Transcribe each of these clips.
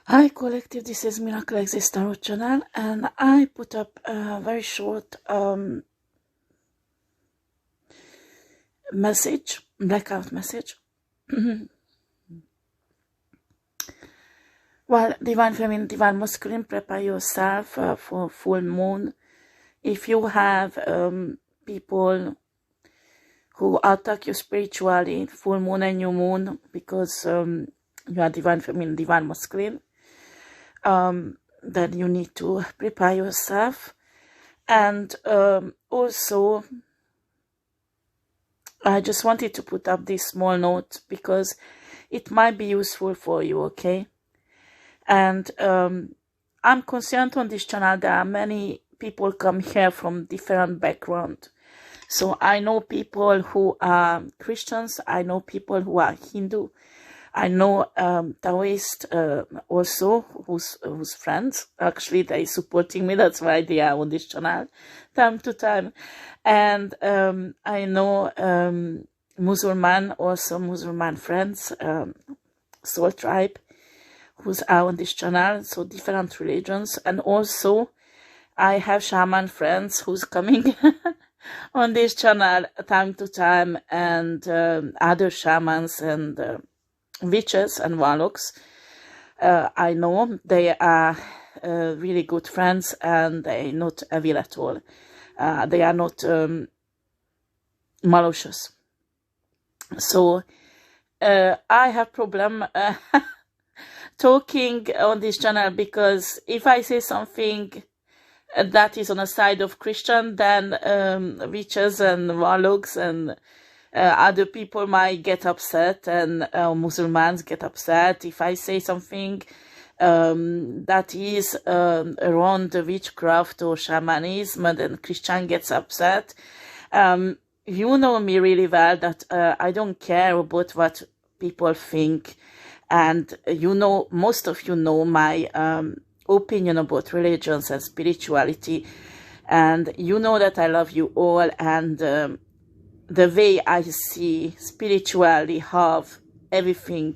Hi collective, this is miraclexistetarot channel, and I put up a very short message, blackout message. Well, divine feminine, divine masculine, prepare yourself for full moon. If you have people who attack you spiritually, full moon and new moon, because you are divine feminine, divine masculine, then you need to prepare yourself. And also, I just wanted to put up this small note because it might be useful for you, okay? And I'm concerned on this channel there are many people come here from different backgrounds. So I know people who are Christians, I know people who are Hindu, I know Taoist also, who's friends. Actually, they supporting me. That's why they are on this channel time to time. And I know Muslim, also Muslim friends, Soul Tribe, who's are on this channel. So different religions. And also I have shaman friends who's coming on this channel time to time, and other shamans and witches and warlocks. I know they are really good friends, and they are not evil at all. They are not malicious. So I have problem talking on this channel, because if I say something that is on the side of Christian, then witches and warlocks and other people might get upset, and Muslims get upset. If I say something that is around the witchcraft or shamanism, then Christian gets upset. You know me really well that I don't care about what people think, and you know, most of you know my opinion about religions and spirituality, and you know that I love you all, and the way I see spiritually, how everything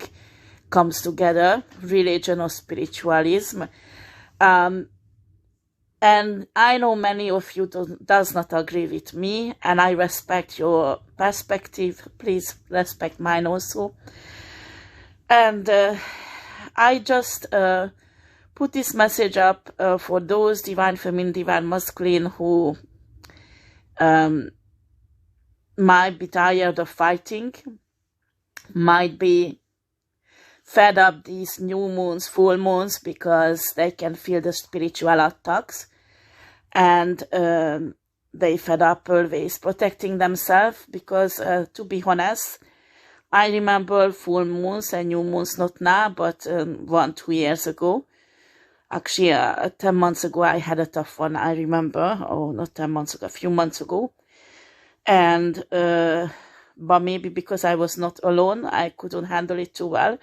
comes together, religion or spiritualism. And I know many of you does not agree with me, and I respect your perspective. Please respect mine also. And I just put this message up for those divine feminine, divine masculine who might be tired of fighting, might be fed up these new moons, full moons, because they can feel the spiritual attacks, and they fed up always protecting themselves, because to be honest, I remember full moons and new moons, not now, but 1-2 years ago. Actually, 10 months ago, I had a tough one, I remember. Oh, not 10 months ago, a few months ago. And but maybe because I was not alone, I couldn't handle it too well.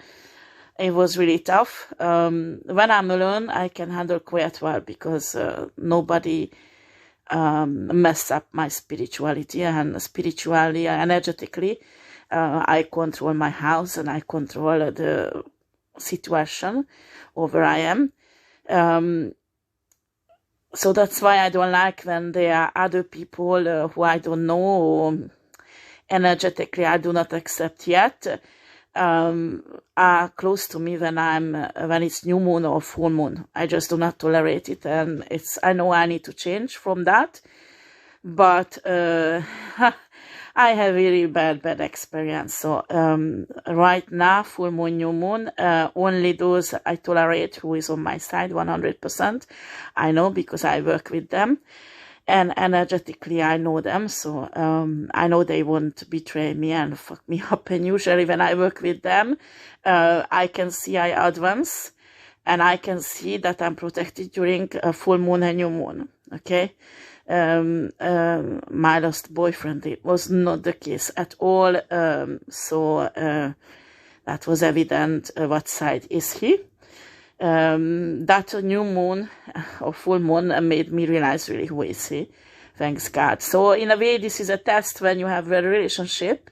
It was really tough. When I'm alone, I can handle quite well, because nobody messed up my spirituality, and spiritually, energetically, I control my house, and I control the situation where I am. So that's why I don't like when there are other people who I don't know, or energetically I do not accept yet, are close to me when it's new moon or full moon. I just do not tolerate it, and I know I need to change from that. But I have really bad experience. So right now, full moon, new moon, only those I tolerate who is on my side 100%. I know, because I work with them, and energetically I know them. So I know they won't betray me and fuck me up. And usually when I work with them, I can see I advance, and I can see that I'm protected during a full moon and new moon. Okay. My last boyfriend, it was not the case at all. So that was evident what side is he. That new moon or full moon made me realize really who is he. Thanks God. So in a way, this is a test when you have a relationship.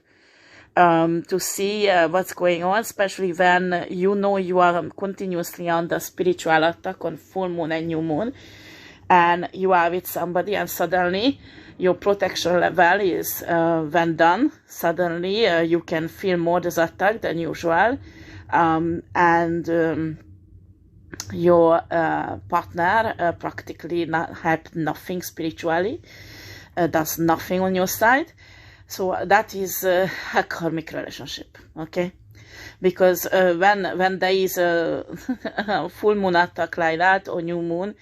to see what's going on, especially when you know you are continuously under spiritual attack on full moon and new moon, and you are with somebody, and suddenly your protection level is went down. Suddenly you can feel more this attack than usual, and your partner practically help nothing spiritually, does nothing on your side. So that is a karmic relationship, okay? Because when there is a full moon attack like that, or new moon,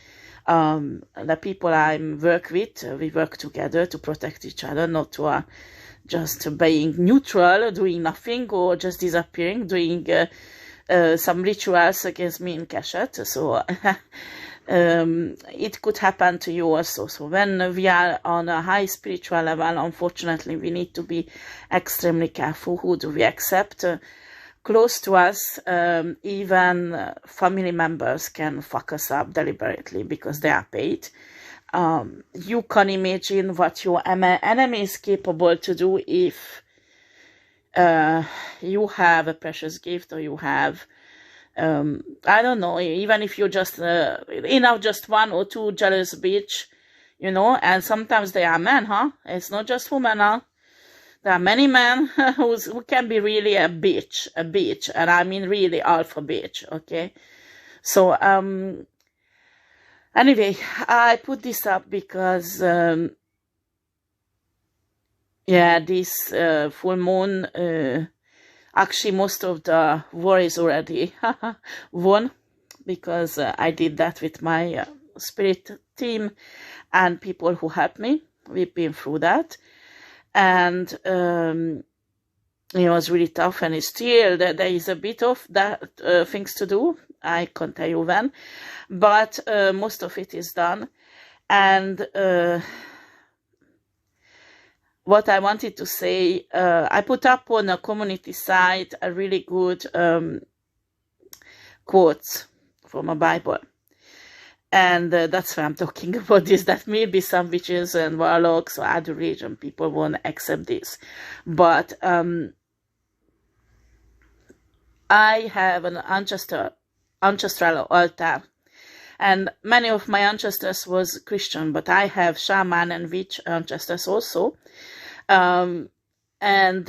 the people I work with, we work together to protect each other, not to just being neutral, doing nothing, or just disappearing, doing some rituals against me in cachet. So it could happen to you also. So when we are on a high spiritual level, unfortunately, we need to be extremely careful. Who do we accept close to us? Even family members can fuck us up deliberately because they are paid. You can imagine what your enemy is capable to do if you have a precious gift, or you have I don't know, even if you're just enough, just one or two jealous bitch, you know, and sometimes they are men, huh? It's not just women, huh? There are many men who can be really a bitch, and I mean really alpha bitch, okay? So, anyway, I put this up because, yeah, this full moon, actually, most of the war is already won, because I did that with my spirit team and people who helped me. We've been through that, and it was really tough, and it's still there is a bit of that things to do. I can't tell you when, but most of it is done. And what I wanted to say, I put up on a community site a really good quotes from a Bible. And that's why I'm talking about this, that maybe some witches and warlocks or other religion people won't accept this. But I have an ancestral altar. And many of my ancestors was Christian, but I have shaman and witch ancestors also. And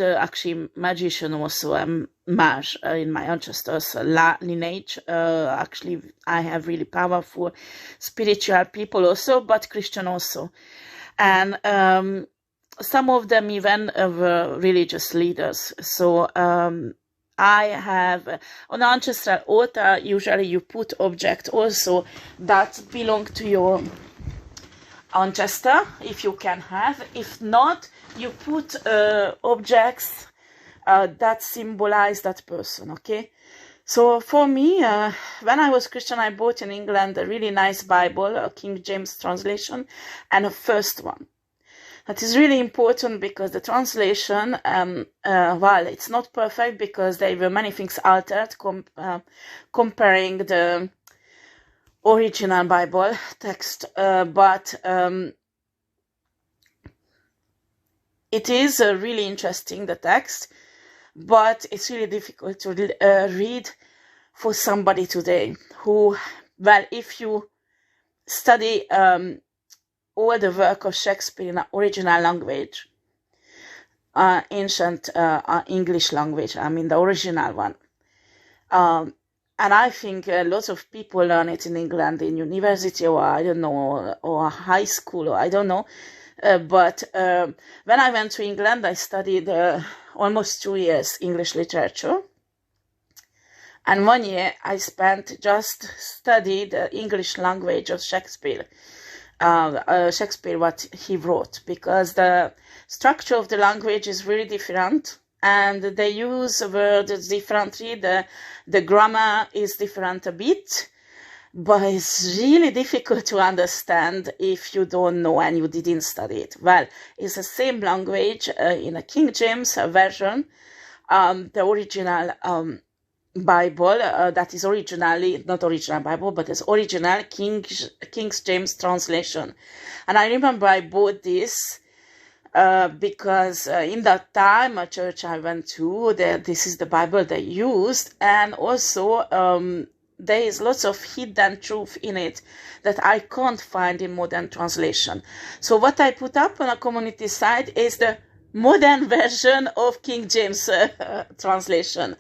actually magician also, mage in my ancestors lineage. Actually, I have really powerful spiritual people also, but Christian also. And some of them even were religious leaders. So I have on ancestral altar, usually you put object also that belong to your ancestor, if you can have. If not, you put objects that symbolize that person, okay? So for me, when I was Christian, I bought in England a really nice Bible, a King James translation, and a first one. That is really important because the translation, well, it's not perfect because there were many things altered comparing the original Bible text, but it is really interesting, the text, but it's really difficult to read for somebody today who, well, if you study all the work of Shakespeare in original language, ancient English language, I mean the original one. And I think lots of people learn it in England in university, or I don't know, or high school, or I don't know. But when I went to England, I studied almost 2 years English literature. And 1 year I spent just studied the English language of Shakespeare. Shakespeare, what he wrote, because the structure of the language is really different, and they use words differently. The grammar is different a bit, but it's really difficult to understand if you don't know and you didn't study it. Well, it's the same language in a King James version, the original Bible, that is originally, not original Bible, but it's original King James translation. And I remember I bought this because in that time, a church I went to, this is the Bible they used, and also there is lots of hidden truth in it that I can't find in modern translation. So what I put up on a community site is the modern version of King James translation.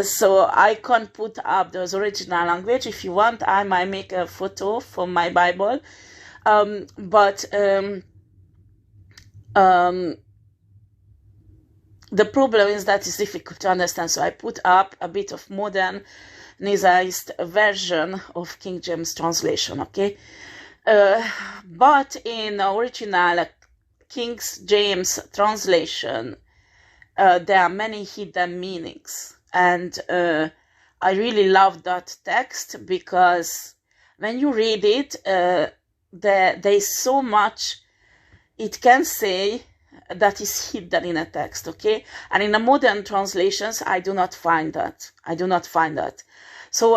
So I can't put up the original language. If you want, I might make a photo from my Bible. The problem is that it's difficult to understand, so I put up a bit of modernized version of King James translation, okay? But in original King James translation, there are many hidden meanings, and I really love that text because when you read it, there is so much it can say that is hidden in a text, okay? And in the modern translations, I do not find that. So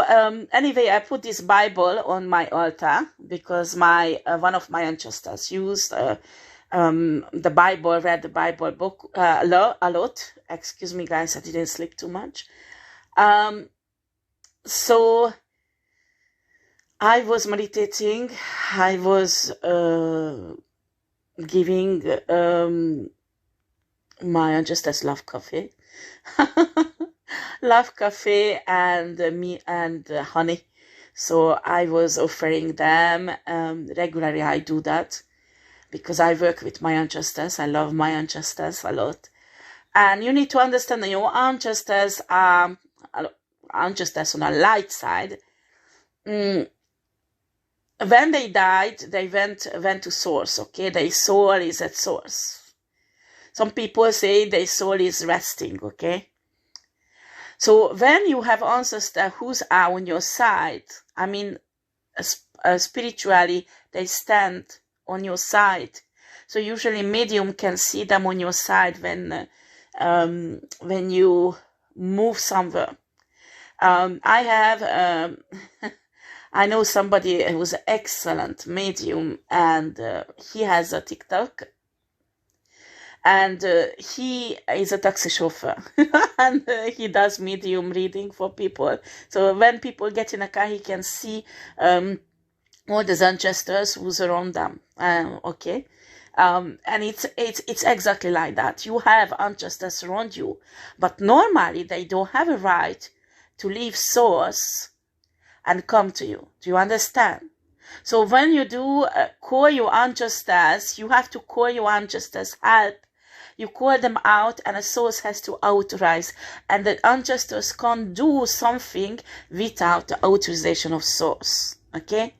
anyway, I put this Bible on my altar because one of my ancestors used the Bible, read the Bible book a lot. Excuse me, guys, I didn't sleep too much. So I was meditating. I was giving my ancestors love coffee, and honey. So I was offering them regularly. I do that because I work with my ancestors. I love my ancestors a lot, and you need to understand that your ancestors are ancestors on a light side. When they died, they went to source, okay? Their soul is at source. Some people say their soul is resting, okay? So when you have ancestors who are on your side, I mean, spiritually, they stand on your side. So usually medium can see them on your side when you move somewhere. I know somebody who's an excellent medium, and he has a Tictoc, and he is a taxi chauffeur, and he does medium reading for people. So when people get in a car, he can see all the ancestors who's around them. Okay, and it's exactly like that. You have ancestors around you, but normally they don't have a right to leave source and come to you. Do you understand? So when you do call your ancestors, you have to call your ancestors help. You call them out, and a source has to authorize. And the ancestors can't do something without the authorization of source. Okay?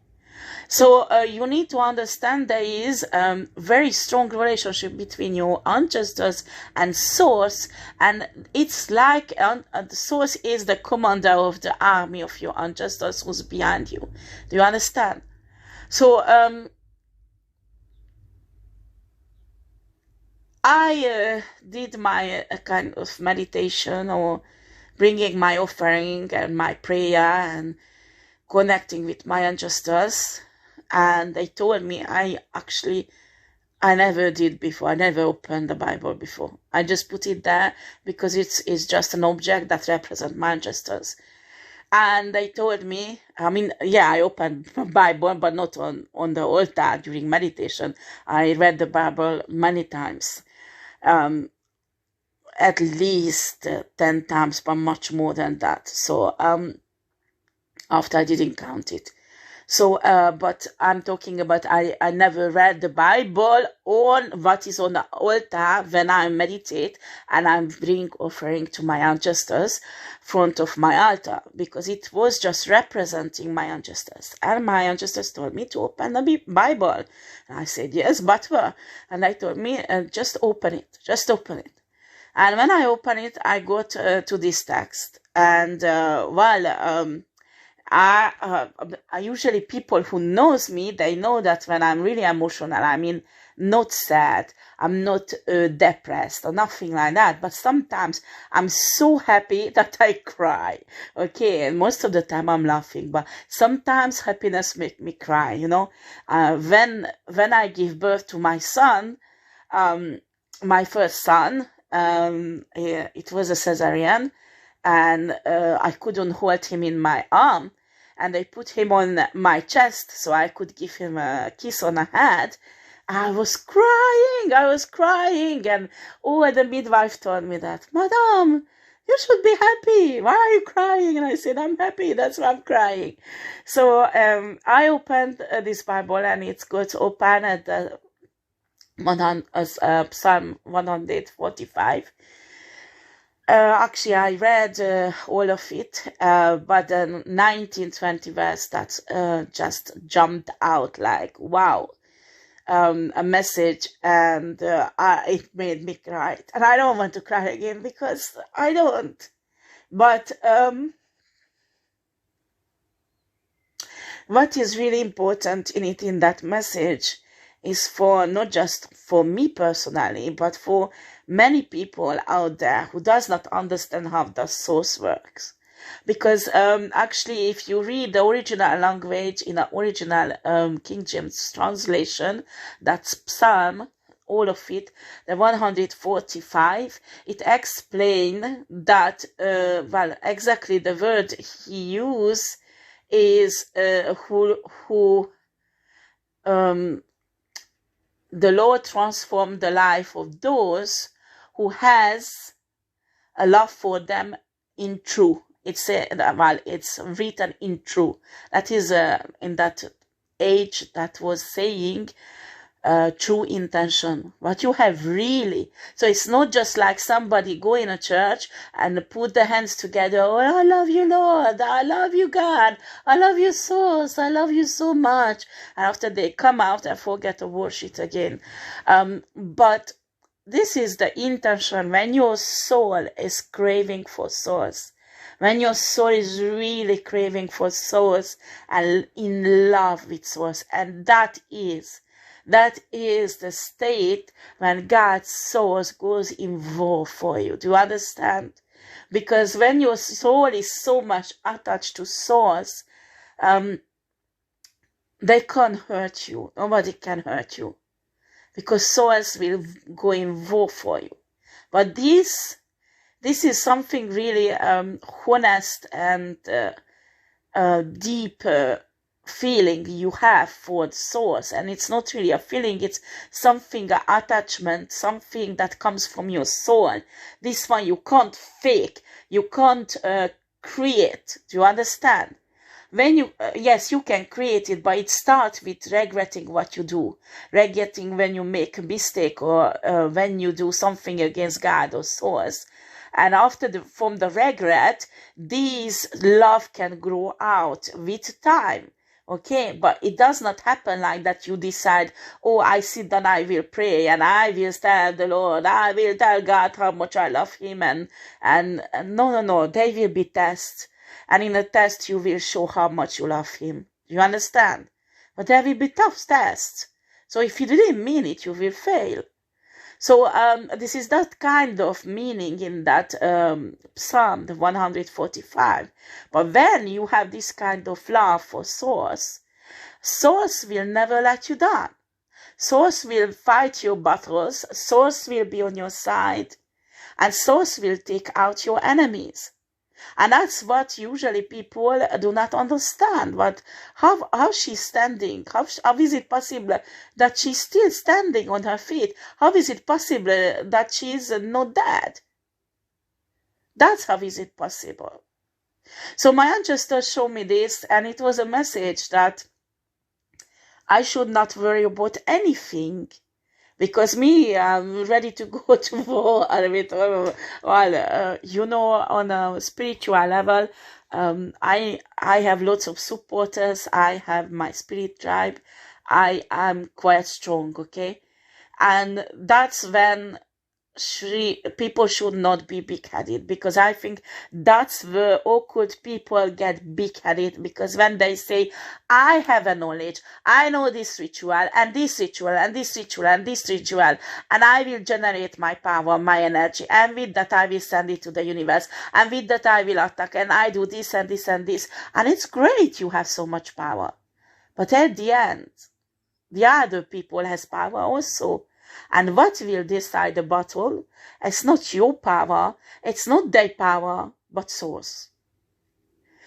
So you need to understand there is a very strong relationship between your ancestors and source, and it's like the source is the commander of the army of your ancestors who's behind you. Do you understand? So I did my kind of meditation, or bringing my offering and my prayer and connecting with my ancestors. And they told me I never did before. I never opened the Bible before. I just put it there because it's just an object that represents my ancestors. And they told me, I mean, yeah, I opened the Bible, but not on the altar during meditation. I read the Bible many times, at least 10 times, but much more than that. So after I didn't count it. So, but I'm talking about I never read the Bible on what is on the altar when I meditate and I'm bring offering to my ancestors front of my altar, because it was just representing my ancestors. And my ancestors told me to open the Bible. And I said, yes, but where? And they told me, just open it. And when I opened it, I got to this text. And I usually, people who knows me, they know that when I'm really emotional, I mean, not sad, I'm not depressed or nothing like that, but sometimes I'm so happy that I cry, okay, and most of the time I'm laughing, but sometimes happiness make me cry, you know. When I give birth to my son, my first son. It was a cesarean, and I couldn't hold him in my arm, and I put him on my chest so I could give him a kiss on the head. I was crying, and the midwife told me that, Madame, you should be happy. Why are you crying? And I said, I'm happy, that's why I'm crying. So I opened this Bible, and it's got open at the Psalm 145. Actually, I read all of it, but the 19-20 verse that just jumped out like, wow, a message, and it made me cry. And I don't want to cry again, because I don't. But what is really important in that message is for not just for me personally, but for many people out there who does not understand how the source works. Because actually, if you read the original language in the original King James translation, that's Psalm, all of it, the 145, it explains that, well, exactly the word he used is the Lord transformed the life of those who has a love for them in true. It's written in true. That is in that age that was saying true intention. What you have really. So it's not just like somebody go in a church and put the hands together. Oh, I love you, Lord. I love you, God. I love you, source. I love you so much. And after they come out and forget to worship again. But this is the intention when your soul is craving for source. When your soul is really craving for source and in love with source. And that is the state when God's source goes involved for you. Do you understand? Because when your soul is so much attached to source, they can't hurt you. Nobody can hurt you. Because source will go involved for you. But this is something really honest and deep feeling you have for the source. And it's not really a feeling, it's something, an attachment, something that comes from your soul. This one you can't fake, you can't create. Do you understand? When you, yes, you can create it, but it starts with regretting what you do. Regretting when you make a mistake, or when you do something against God or source. And from the regret, this love can grow out with time. Okay, but it does not happen like that. You decide, oh, I sit down, I will pray, and I will tell the Lord, I will tell God how much I love him, and no, there will be tests. And in a test, you will show how much you love him. You understand? But there will be tough tests. So if you didn't mean it, you will fail. So this is that kind of meaning in that Psalm, the 145. But when you have this kind of love for source, source will never let you down. Source will fight your battles. Source will be on your side. And source will take out your enemies. And that's what usually people do not understand. But how she's standing? How is it possible that she's still standing on her feet? How is it possible that she's not dead? That's how is it possible. So my ancestors showed me this, and it was a message that I should not worry about anything. Because me, I'm ready to go to war with, you know, on a spiritual level, I have lots of supporters. I have my spirit tribe. I am quite strong, okay? And that's when people should not be big-headed, because I think that's where occult people get big-headed, because when they say, I have a knowledge, I know this ritual, and this ritual, and this ritual, and this ritual, and I will generate my power, my energy, and with that I will send it to the universe, and with that I will attack, and I do this, and this, and this, and it's great you have so much power. But at the end, the other people has power also. And what will decide the battle? It's not your power, it's not their power, but Source.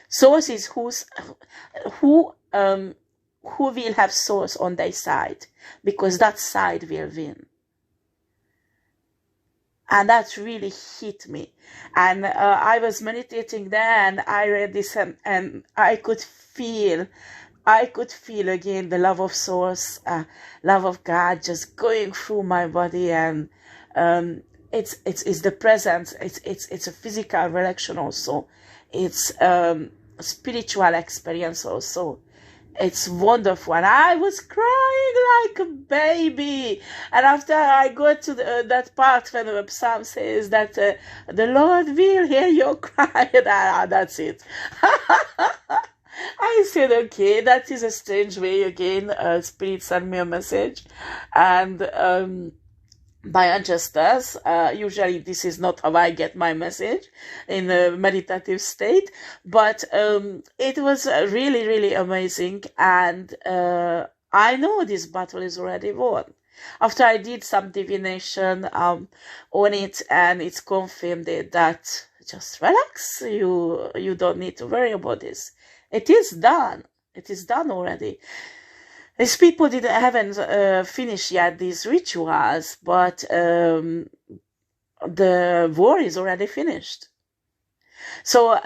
Source is who will have Source on their side, because that side will win. And that really hit me. And I was meditating there, and I read this, and I could feel again the love of Source, love of God just going through my body. And it's the presence. It's a physical reaction also. It's a spiritual experience also. It's wonderful. And I was crying like a baby. And after I got to that part when the psalm says that the Lord will hear your cry, that's it. I said, okay, that is a strange way again. Spirit sent me a message. And by anchestors, usually this is not how I get my message in a meditative state, but it was really, really amazing. And I know this battle is already won. After I did some divination on it, and it's confirmed that just relax, you don't need to worry about this. It is done. It is done already. These people haven't finished yet these rituals, but the war is already finished. So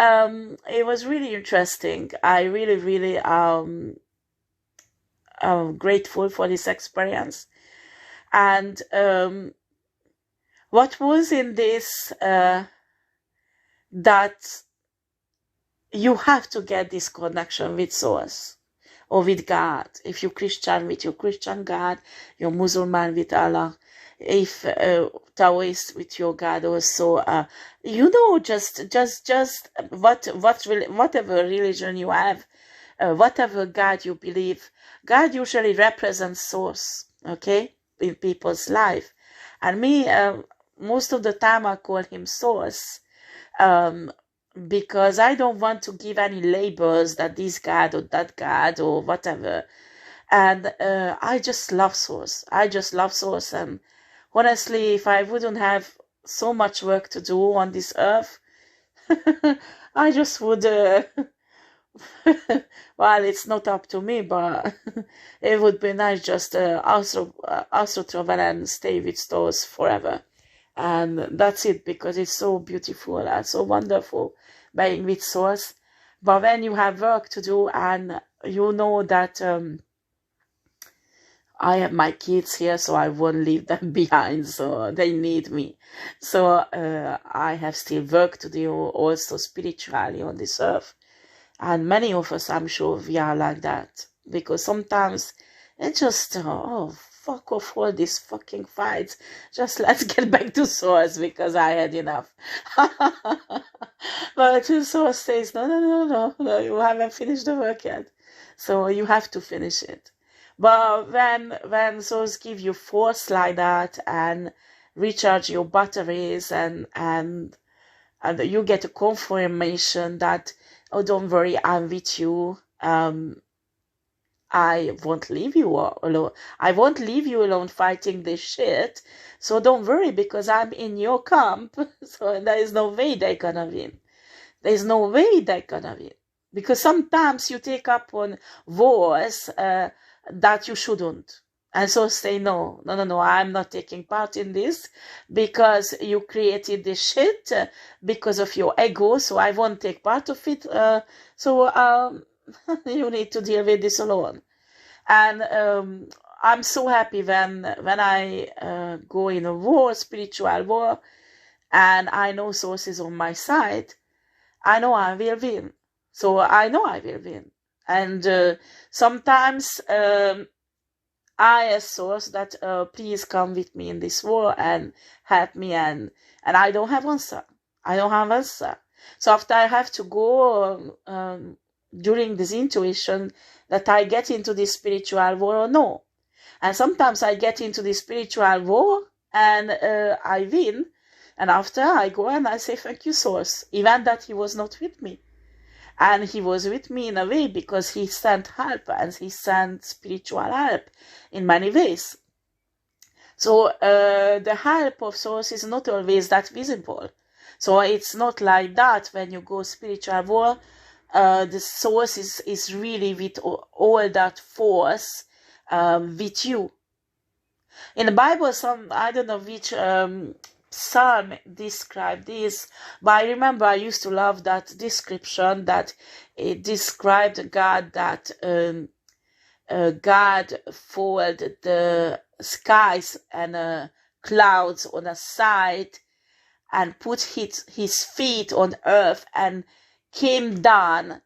it was really interesting. I really, really am grateful for this experience. And what was in this, that you have to get this connection with Source. Or with God. If you're Christian, with your Christian God, you're Muslim with Allah. If Taoist, with your God also. Just whatever religion you have, whatever God you believe, God usually represents Source, okay, in people's life. And me, most of the time I call him Source, because I don't want to give any labels that this God or that God or whatever. And I just love Source. I just love Source. And honestly, if I wouldn't have so much work to do on this earth, I just would, well, it's not up to me, but it would be nice just also travel and stay with stars forever. And that's it, because it's so beautiful and so wonderful being with Source. But when you have work to do, and you know that I have my kids here, so I won't leave them behind, so they need me. So I have still work to do also spiritually on this earth. And many of us, I'm sure, we are like that. Because sometimes it's just, fuck off all these fucking fights. Just let's get back to Source, because I had enough. But Source says, no, you haven't finished the work yet. So you have to finish it. But when Source give you force like that and recharge your batteries, and you get a confirmation that, oh, don't worry, I'm with you. I won't leave you alone. I won't leave you alone fighting this shit. So don't worry, because I'm in your camp. So there is no way they're gonna win. There's no way they're gonna win. Because sometimes you take up on wars that you shouldn't. And so say, no, I'm not taking part in this, because you created this shit because of your ego, so I won't take part of it. You need to deal with this alone. And I'm so happy when I go in a war, spiritual war, and I know Source is on my side. I know I will win. So I know I will win. And sometimes I ask Source that please come with me in this war and help me, and I don't have answer. So after I have to go during this intuition that I get into this spiritual war or no. And sometimes I get into this spiritual war and I win, and after I go and I say thank you, Source, even that he was not with me. And he was with me in a way because he sent help, and he sent spiritual help in many ways. So the help of source is not always that visible. So it's not like that when you go spiritual world. The source is really with all that force with you. In the Bible, I don't know which psalm described this, but I remember I used to love that description that it described God, that God folded the skies and clouds on a side and put his feet on earth and came down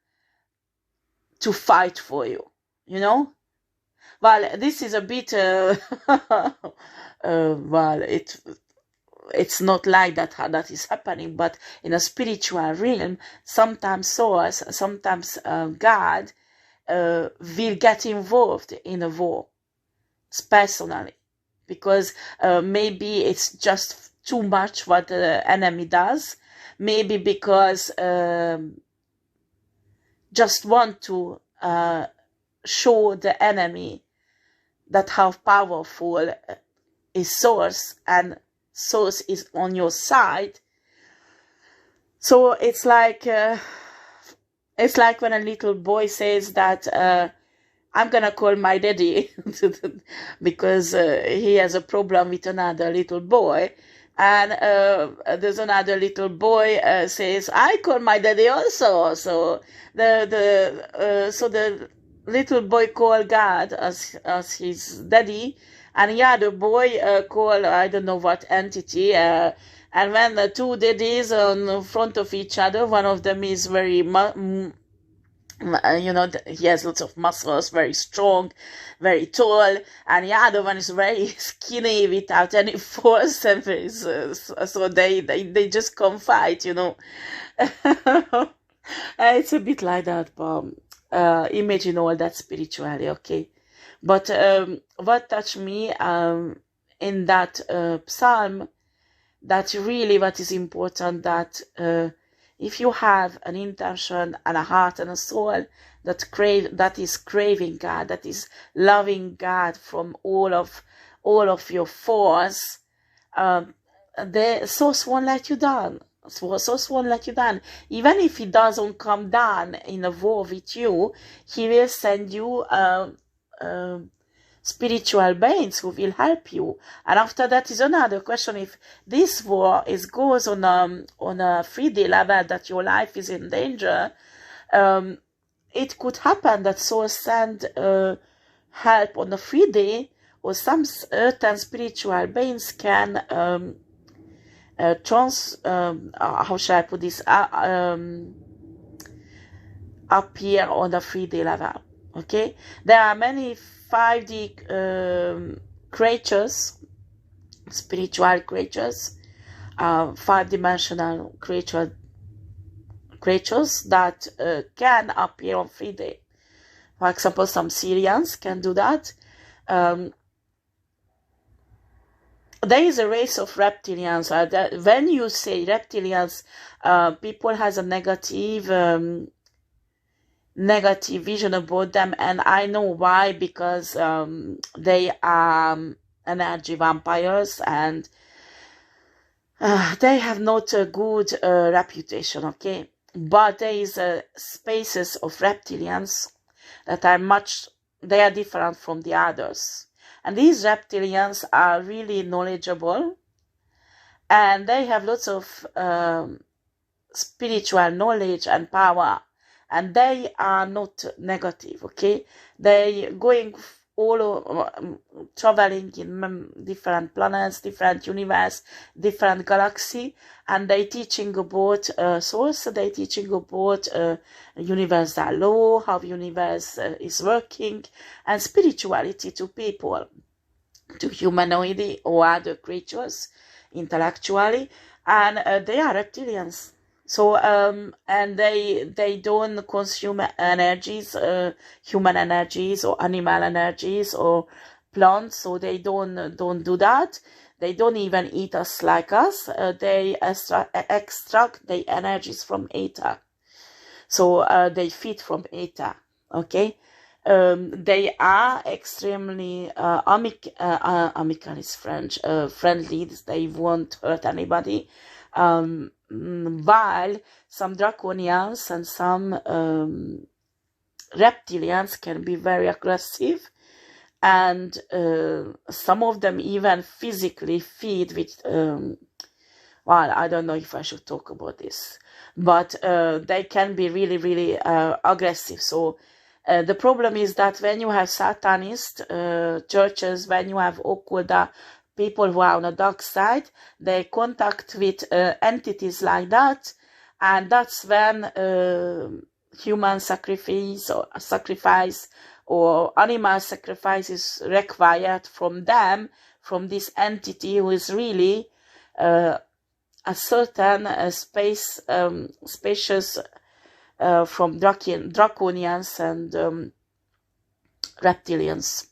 to fight for you, you know? Well, this is a bit, well, it's not like that how that is happening, but in a spiritual realm, sometimes source, sometimes God will get involved in a war, personally, because maybe it's just too much what the enemy does, maybe because just want to show the enemy that how powerful is source, and source is on your side. So it's like when a little boy says that I'm gonna call my daddy because he has a problem with another little boy, and there's another little boy says I call my daddy also. So the little boy call God as his daddy, and the other boy call I don't know what entity. And when the two daddies on front of each other, one of them is very you know, he has lots of muscles, very strong, very tall, and the other one is very skinny without any force, and so they just come fight, you know. It's a bit like that, but imagine all that spiritually, okay? But what touched me in that psalm, that really what is important, that if you have an intention and a heart and a soul that is craving God, that is loving God from all of your force, the source won't let you down. Source won't let you down. Even if he doesn't come down in a war with you, he will send you spiritual beings who will help you. And after that is another question. If this war goes on a 3D level, that your life is in danger, it could happen that source send help on the 3D, or some certain spiritual beings can how shall I put this, appear on the 3D level. Okay, there are many 5D creatures, spiritual creatures, 5-dimensional creatures that can appear on 3D. For example, some Syrians can do that. There is a race of reptilians. When you say reptilians, people has a negative vision about them, and I know why, because they are energy vampires, and they have not a good reputation, okay? But there is spaces of reptilians that are they are different from the others, and these reptilians are really knowledgeable, and they have lots of spiritual knowledge and power. And they are not negative, okay? They going traveling in different planets, different universe, different galaxy, and they teaching about source. They teaching about universal law, how universe is working, and spirituality to people, to humanoid or other creatures, intellectually, and they are reptilians. So and they don't consume energies, human energies or animal energies or plants. So they don't do that. They don't even eat us like us. They extract the energies from ether. So they feed from ether. Okay, They are extremely amical is French, friendly. They won't hurt anybody. While some draconians and some reptilians can be very aggressive, and some of them even physically feed with well, I don't know if I should talk about this, but they can be really, really aggressive. So the problem is that when you have Satanist churches, when you have occult people who are on the dark side, they contact with entities like that, and that's when human sacrifice or animal sacrifice is required from them, from this entity who is really a certain spacious from draconians and reptilians.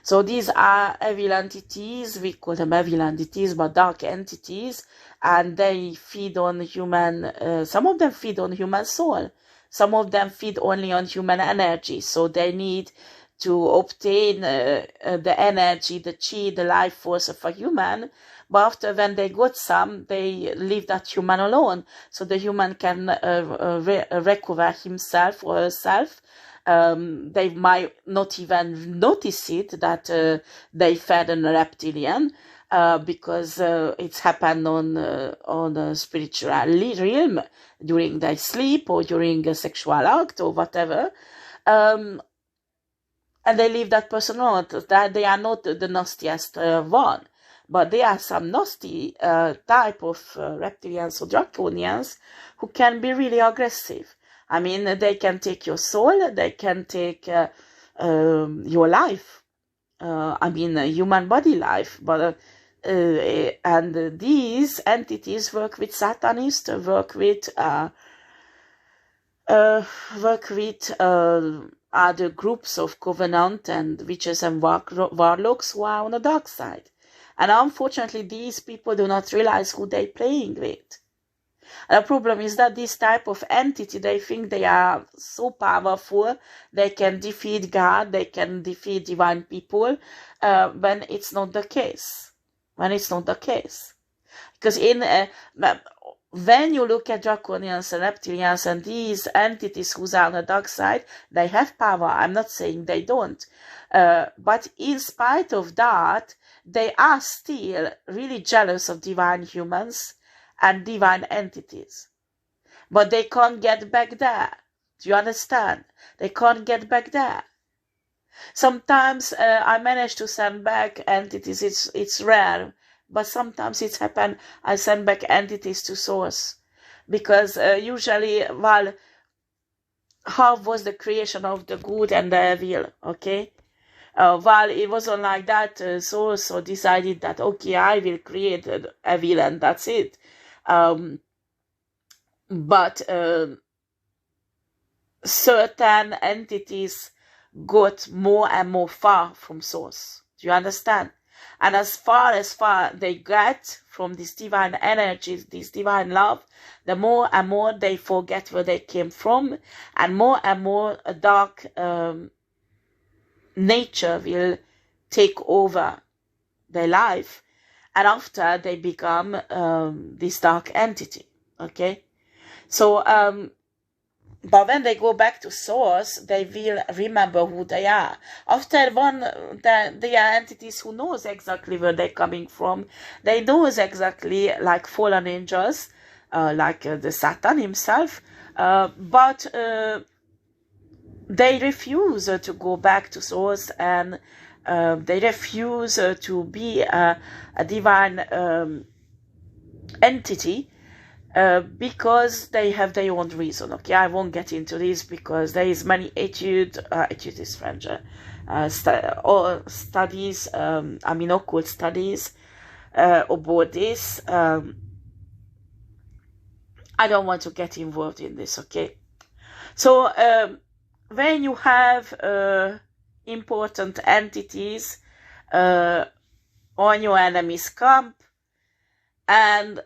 So these are evil entities. We call them evil entities, but dark entities, and they feed on human. Some of them feed on human soul. Some of them feed only on human energy. So they need to obtain the energy, the chi, the life force of a human. But after, when they got some, they leave that human alone. So the human can recover himself or herself. They might not even notice it that they fed a reptilian, because it's happened on a spiritual realm during their sleep or during a sexual act or whatever. And they leave that person alone. That they are not the nastiest one. But there are some nasty type of reptilians or draconians who can be really aggressive. I mean, they can take your soul, they can take your life. I mean, human body life. But and these entities work with Satanists, work with other groups of covenant and witches and warlocks who are on the dark side. And unfortunately, these people do not realize who they're playing with. And the problem is that this type of entity, they think they are so powerful, they can defeat God, they can defeat divine people, when it's not the case. When it's not the case. Because when you look at draconians and reptilians and these entities who are on the dark side, they have power. I'm not saying they don't. But in spite of that, they are still really jealous of divine humans and divine entities. But they can't get back there. Do you understand? They can't get back there. Sometimes I manage to send back entities. It's rare. But sometimes it's happened, I send back entities to source. Because usually, well, how was the creation of the good and the evil, okay? Well, it wasn't like that. Source so decided that, okay, I will create evil and that's it. But certain entities got more and more far from source. Do you understand? And as far they get from this divine energy, this divine love, the more and more they forget where they came from, and more a dark nature will take over their life, and after they become this dark entity. Okay, so but when they go back to source, they will remember who they are. After they are entities who knows exactly where they're coming from. They knows exactly, like fallen angels, like the Satan himself, but they refuse to go back to source, and they refuse to be a divine entity. Because they have their own reason. Okay, I won't get into this because there is many etude is French, studies, I mean occult studies about this. I don't want to get involved in this, okay? So when you have important entities on your enemy's camp, and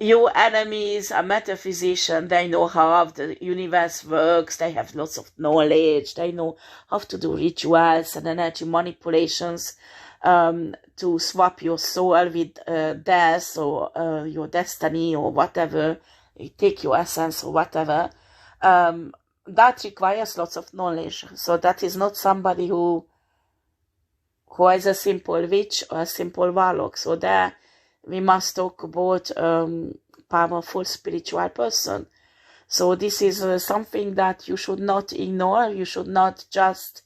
Your enemies are metaphysicians. They know how the universe works. They have lots of knowledge. They know how to do rituals and energy manipulations to swap your soul with death or your destiny or whatever, take your essence or whatever. That requires lots of knowledge. So that is not somebody who is a simple witch or a simple warlock. So there we must talk about powerful spiritual person. So this is something that you should not ignore. You should not just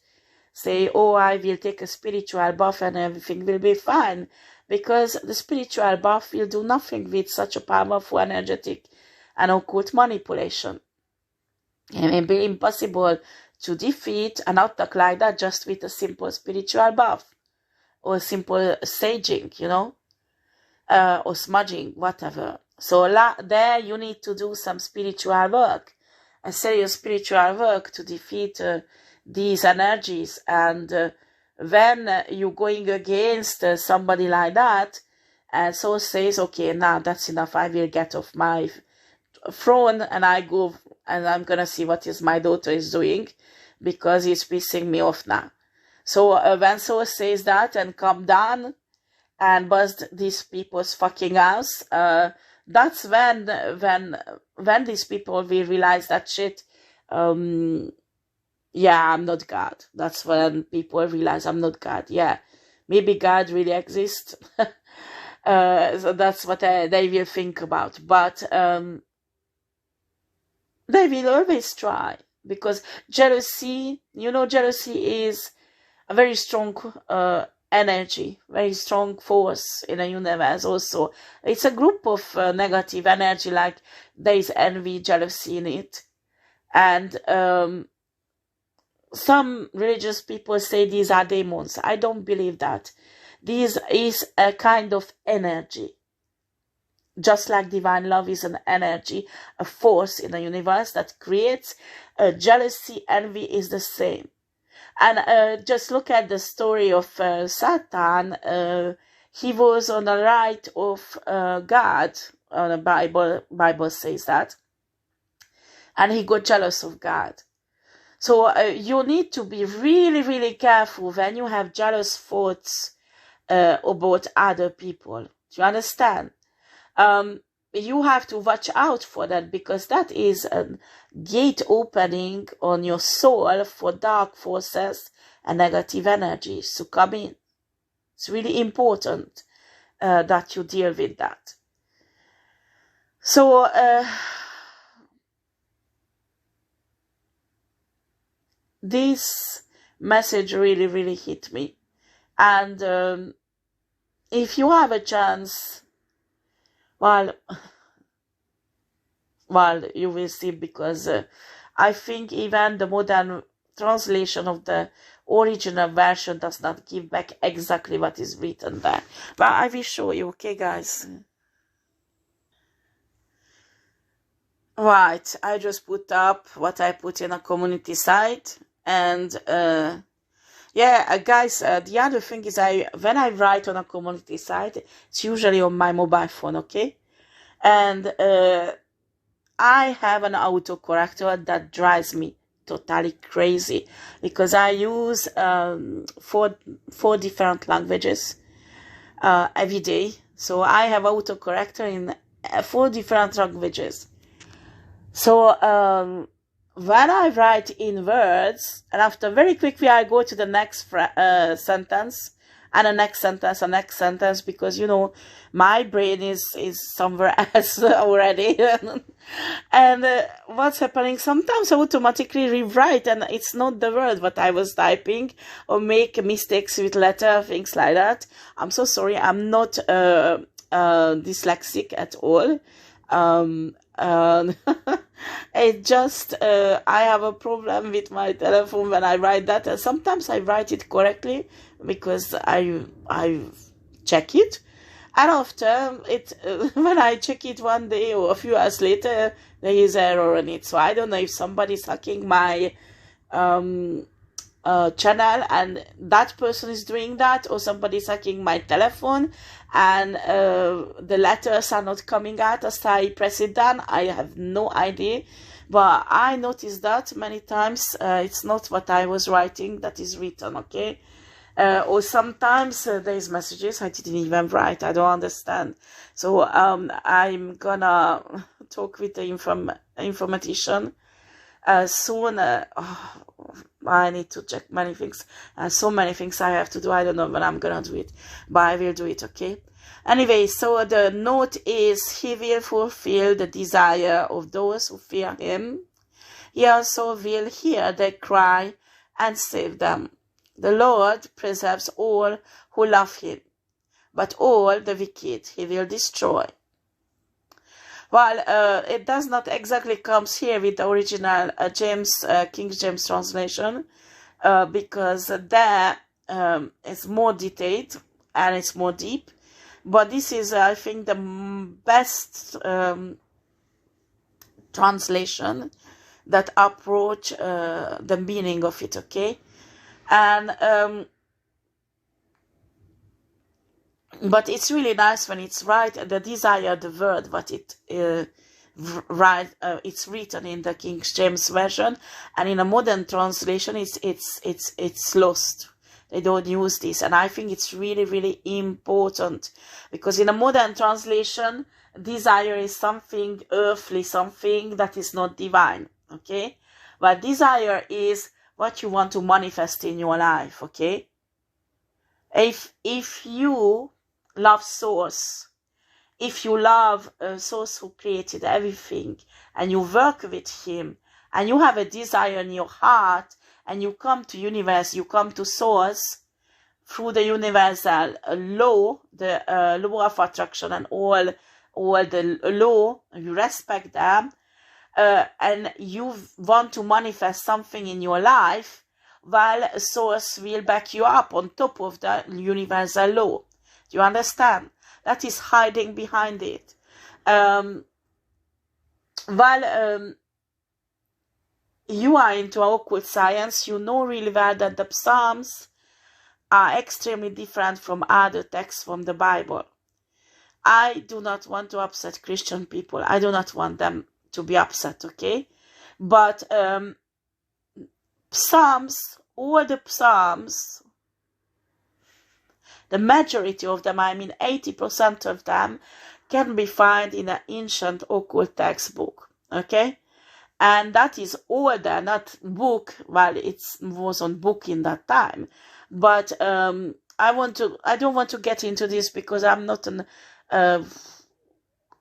say, oh, I will take a spiritual bath and everything will be fine. Because the spiritual bath will do nothing with such a powerful, energetic and occult manipulation. It may be impossible to defeat an attack like that just with a simple spiritual bath or simple saging, you know, or smudging, whatever. So there you need to do some spiritual work, a serious spiritual work to defeat these energies. And when you're going against somebody like that, and so says, okay, now that's enough, I will get off my throne and I go and I'm gonna see what my daughter is doing, because it's pissing me off now. So when Soul says that and come down and bust these people's fucking house, that's when these people will realize that shit, yeah, I'm not God. That's when people realize I'm not God. Yeah, maybe God really exists. So that's what they will think about. But they will always try, because jealousy, you know, jealousy is a very strong energy, very strong force in the universe also. It's a group of negative energy, like there is envy, jealousy in it. And some religious people say these are demons. I don't believe that. This is a kind of energy. Just like divine love is an energy, a force in the universe that creates jealousy, envy is the same. And just look at the story of Satan. He was on the right of God. The Bible says that. And he got jealous of God. So you need to be really, really careful when you have jealous thoughts about other people. Do you understand? You have to watch out for that, because that is a gate opening on your soul for dark forces and negative energies to come in. It's really important that you deal with that. So this message really, really hit me. And if you have a chance, well, you will see, because I think even the modern translation of the original version does not give back exactly what is written there. But I will show you, okay, guys? Right, I just put up what I put in a community site. And yeah, guys, the other thing is, when I write on a community site, it's usually on my mobile phone, okay? And I have an autocorrector that drives me totally crazy, because I use four different languages every day. So I have autocorrector in 4 different languages. So when I write in words, and after very quickly I go to the next sentence, and the next sentence, because, you know, my brain is somewhere else already. And what's happening, sometimes I automatically rewrite, and it's not the word what I was typing, or make mistakes with letter, things like that. I'm so sorry, I'm not dyslexic at all. It just I have a problem with my telephone when I write that, and sometimes I write it correctly because I check it, and after it when I check it one day or a few hours later, there is error in it. So I don't know if somebody's hacking my channel, and that person is doing that, or somebody's hacking my telephone, and the letters are not coming out as I press it down. I have no idea, but I noticed that many times it's not what I was writing that is written, okay? Or sometimes there's messages I didn't even write. I don't understand. So I'm gonna talk with the informatician soon. I need to check many things. So many things I have to do. I don't know when I'm gonna do it, but I will do it, okay? Anyway, so the note is, he will fulfill the desire of those who fear him. He also will hear their cry and save them. The Lord preserves all who love him, but all the wicked he will destroy. Well, it does not exactly come here with the original King James translation, because there it's more detailed and it's more deep. But this is, I think, the best translation that approach the meaning of it, okay? And but it's really nice when it's right, the desire, the word, but it it's written in the King James version, and in a modern translation it's lost. They don't use this, and I think it's really, really important, because in a modern translation, desire is something earthly, something that is not divine, okay? But desire is what you want to manifest in your life, okay? If you love Source, if you love Source who created everything, and you work with him, and you have a desire in your heart, and you come to universe, you come to Source through the universal law, the law of attraction, and all the law, you respect them, and you want to manifest something in your life, well, Source will back you up on top of the universal law. Do you understand? That is hiding behind it. You are into occult science, you know really well that the Psalms are extremely different from other texts from the Bible. I do not want to upset Christian people. I do not want them to be upset, okay? But Psalms, all the Psalms, the majority of them, I mean 80% of them, can be found in an ancient occult textbook, okay? And that is older, not book. Well, it was on book in that time, but I don't want to get into this, because I'm not an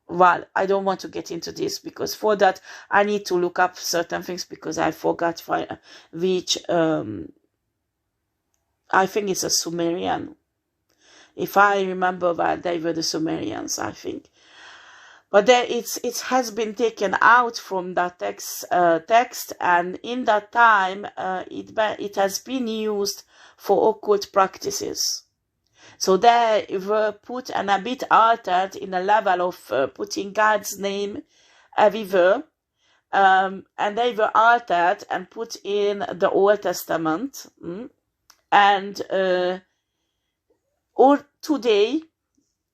well, I don't want to get into this, because for that I need to look up certain things, because I forgot which I think it's a Sumerian. If I remember well, they were the Sumerians, I think. But there it has been taken out from that text, and in that time it has been used for occult practices. So they were put and a bit altered in a level of putting God's name everywhere, and they were altered and put in the Old Testament, and or today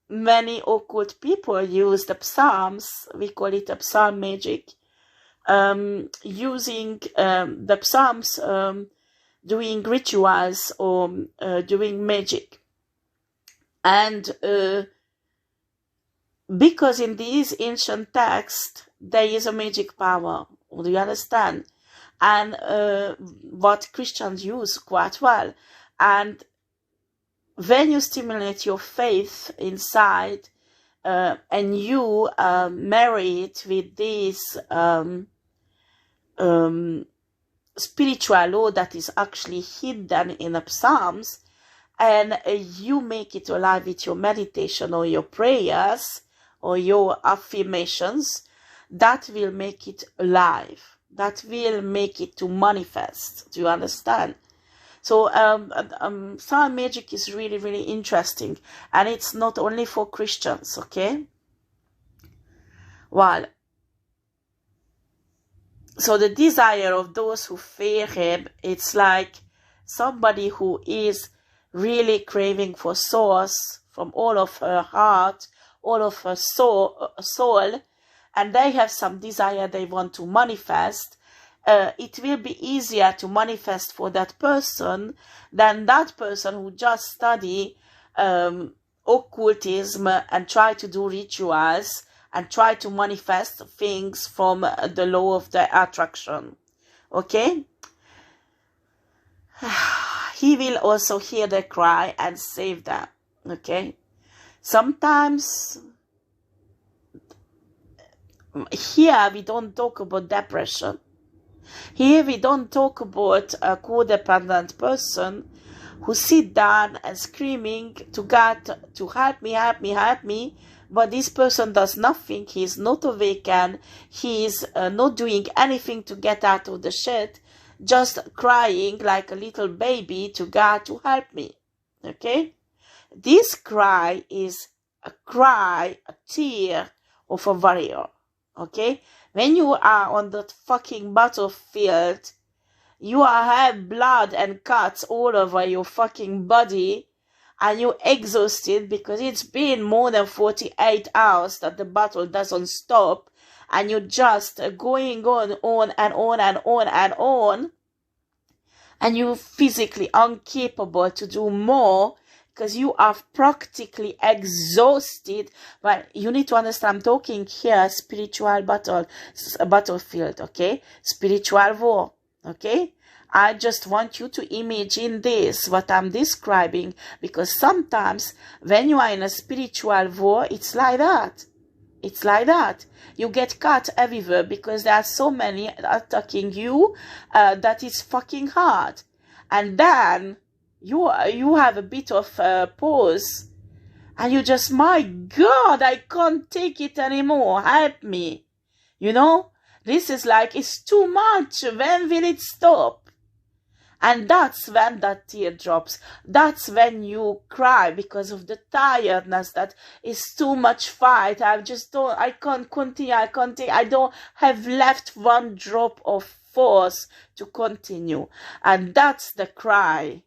many occult people use the Psalms, we call it a Psalm magic, using the Psalms, doing rituals or doing magic. And because in these ancient texts there is a magic power, do you understand? And what Christians use quite well. And when you stimulate your faith inside, and you marry it with this spiritual law that is actually hidden in the Psalms, and you make it alive with your meditation or your prayers or your affirmations, that will make it alive. That will make it to manifest. Do you understand? So Psalm magic is really, really interesting, and it's not only for Christians, okay? Well, so the desire of those who fear him, it's like somebody who is really craving for source from all of her heart, all of her soul, and they have some desire they want to manifest, it will be easier to manifest for that person than that person who just study occultism and try to do rituals and try to manifest things from the law of the attraction. Okay? He will also hear the cry and save them. Okay? Sometimes here we don't talk about depression. Here we don't talk about a codependent person who sit down and screaming to God to help me, help me, help me, but this person does nothing. He is not awakened. He is not doing anything to get out of the shit, just crying like a little baby to God to help me. Okay? This cry is a cry, a tear of a warrior. Okay? When you are on that fucking battlefield, you have blood and cuts all over your fucking body, and you're exhausted because it's been more than 48 hours that the battle doesn't stop, and you're just going on and on and on and on, and you're physically incapable to do more because you are practically exhausted. But you need to understand, I'm talking here spiritual battlefield, okay? Spiritual war, okay? I just want you to imagine this, what I'm describing, because sometimes when you are in a spiritual war, it's like that. It's like that. You get cut everywhere because there are so many attacking you that it's fucking hard. And then you have a bit of pause, and you just, my God, I can't take it anymore. Help me. You know, this is like, it's too much. When will it stop? And that's when that tear drops. That's when you cry because of the tiredness, that is too much fight. I can't continue. I don't have left one drop of force to continue. And that's the cry.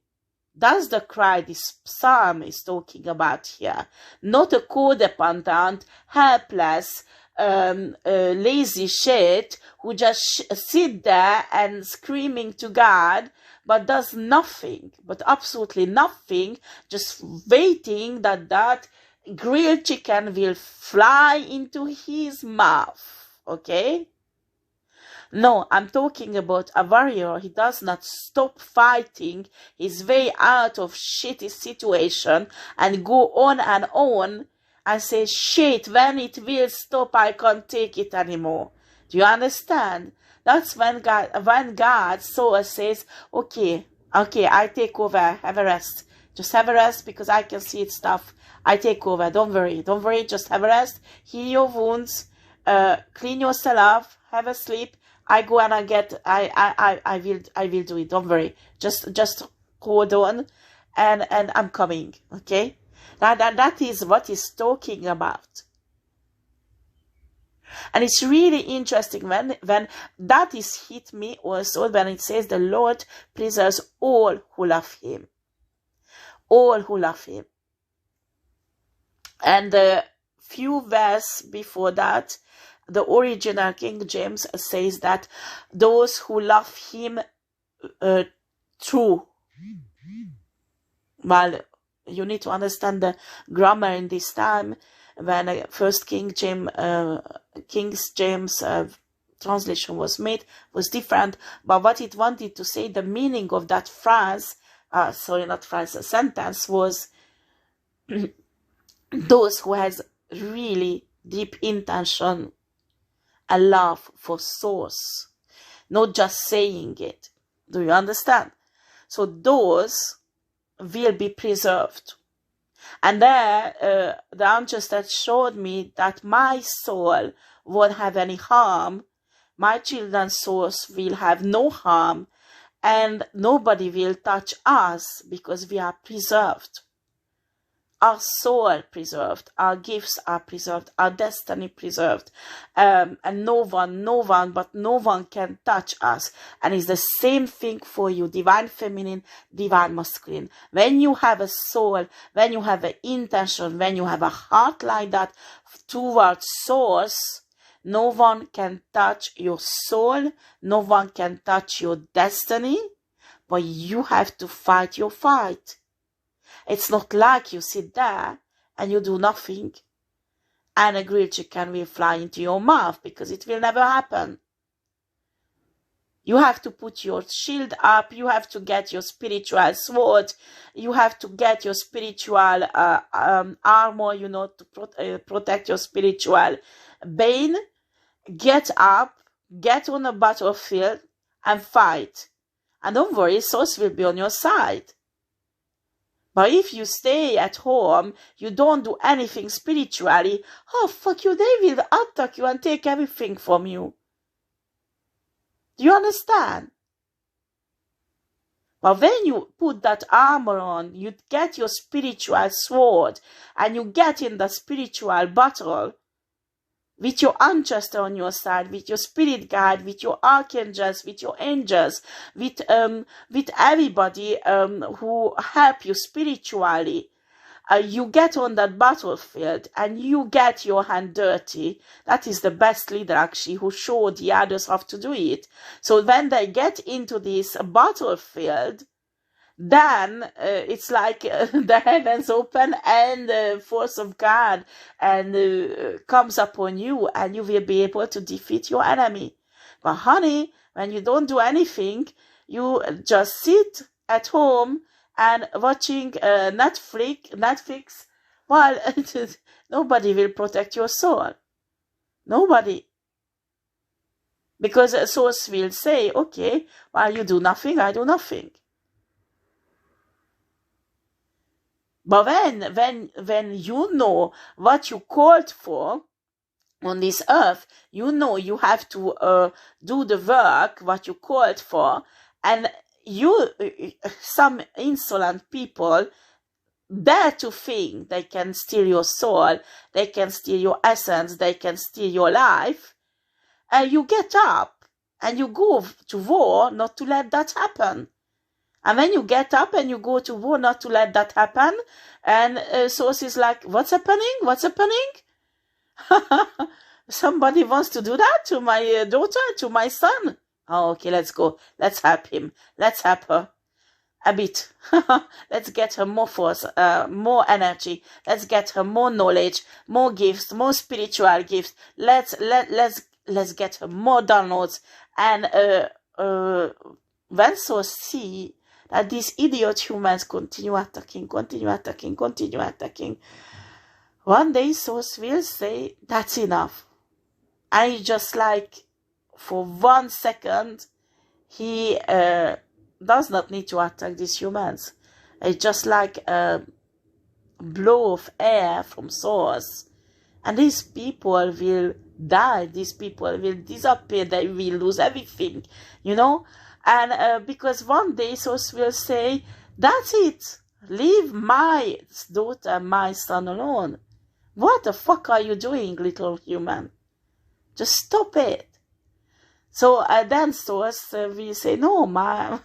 That's the cry this psalm is talking about here. Not a codependent, helpless, lazy shit who just sit there and screaming to God, but does nothing, but absolutely nothing, just waiting that grilled chicken will fly into his mouth. Okay? No, I'm talking about a warrior. He does not stop fighting his way out of shitty situation and go on and say, shit, when it will stop, I can't take it anymore. Do you understand? That's when God so says, okay, I take over, have a rest. Just have a rest because I can see it's tough. I take over, don't worry, just have a rest. Heal your wounds, clean yourself up, have a sleep. I go and I will do it. Don't worry. Just hold on, and I'm coming. Okay, that is what he's talking about, and it's really interesting when that is hit me also when it says the Lord preserves all who love Him, all who love Him, and the few verses before that. The original King James says that those who love Him true. Well, you need to understand the grammar in this time when first King James translation was made was different. But what it wanted to say, the meaning of that phrase, sentence was those who has really deep intention, a love for source, not just saying it. Do you understand? So those will be preserved. And there, the ancestors showed me that my soul won't have any harm, my children's souls will have no harm, and nobody will touch us because we are preserved. our soul preserved, our gifts are preserved, our destiny preserved, and no one can touch us. And it's the same thing for you, divine feminine, divine masculine. When you have a soul, when you have an intention, when you have a heart like that towards source, no one can touch your soul, no one can touch your destiny, but you have to fight your fight. It's not like you sit there and you do nothing and a grilled chicken will fly into your mouth, because it will never happen. You have to put your shield up, you have to get your spiritual sword, you have to get your spiritual armor, you know, to protect your spiritual bane. Get up, get on a battlefield and fight. And don't worry, Source will be on your side. But if you stay at home, you don't do anything spiritually, oh, fuck you, they will attack you and take everything from you. Do you understand? But when you put that armor on, you get your spiritual sword, and you get in the spiritual battle, with your ancestor on your side, with your spirit guide, with your archangels, with your angels, with everybody who help you spiritually. You get on that battlefield and you get your hand dirty. That is the best leader, actually, who showed the others how to do it. So when they get into this battlefield, then it's like the heavens open and the force of God and comes upon you, and you will be able to defeat your enemy. But honey, when you don't do anything, you just sit at home and watching Netflix, well, nobody will protect your soul. Nobody. Because a source will say, okay, while you do nothing, I do nothing. But when you know what you called for on this earth, you know you have to do the work what you called for, and some insolent people dare to think they can steal your soul, they can steal your essence, they can steal your life, and you get up and you go to war not to let that happen. And when you get up and you go to war not to let that happen, and Source is like, what's happening? What's happening? Somebody wants to do that to my daughter, to my son. Oh, okay, let's go. Let's help him. Let's help her a bit. Let's get her more force, more energy. Let's get her more knowledge, more gifts, more spiritual gifts. Let's get her more downloads. And when Source see that these idiot humans continue attacking, one day Source will say, that's enough. And he just like, for 1 second, he does not need to attack these humans. It's just like a blow of air from Source. And these people will die, these people will disappear, they will lose everything, you know? And because one day Source will say, that's it, leave my daughter, my son alone. What the fuck are you doing, little human? Just stop it. So then Source will say, no, my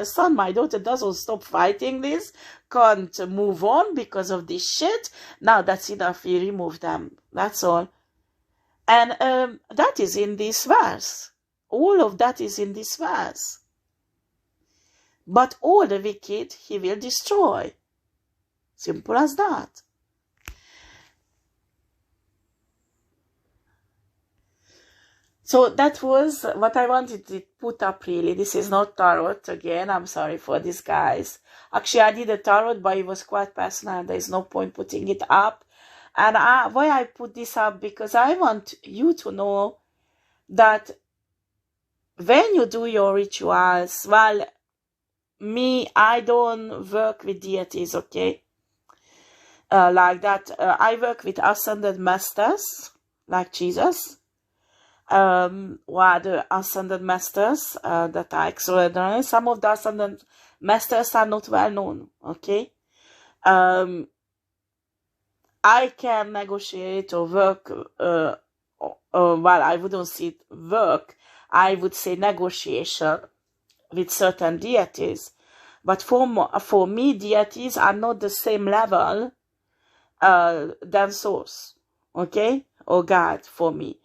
son, my daughter doesn't stop fighting this, can't move on because of this shit. Now that's enough, you remove them, that's all. And that is in this verse. All of that is in this verse. But all the wicked he will destroy. Simple as that. So that was what I wanted to put up, really. This is not tarot again. I'm sorry for this, guys. Actually, I did a tarot, but it was quite personal. There is no point putting it up. And why I put this up, because I want you to know that when you do your rituals, well, me, I don't work with deities, okay? Like that. I work with ascended masters, like Jesus. Or the ascended masters that are extraordinary. Some of the ascended masters are not well known, okay? I can negotiate or work, well, I wouldn't say it work, I would say negotiation with certain deities. But for me, deities are not the same level than source, okay, or God for me.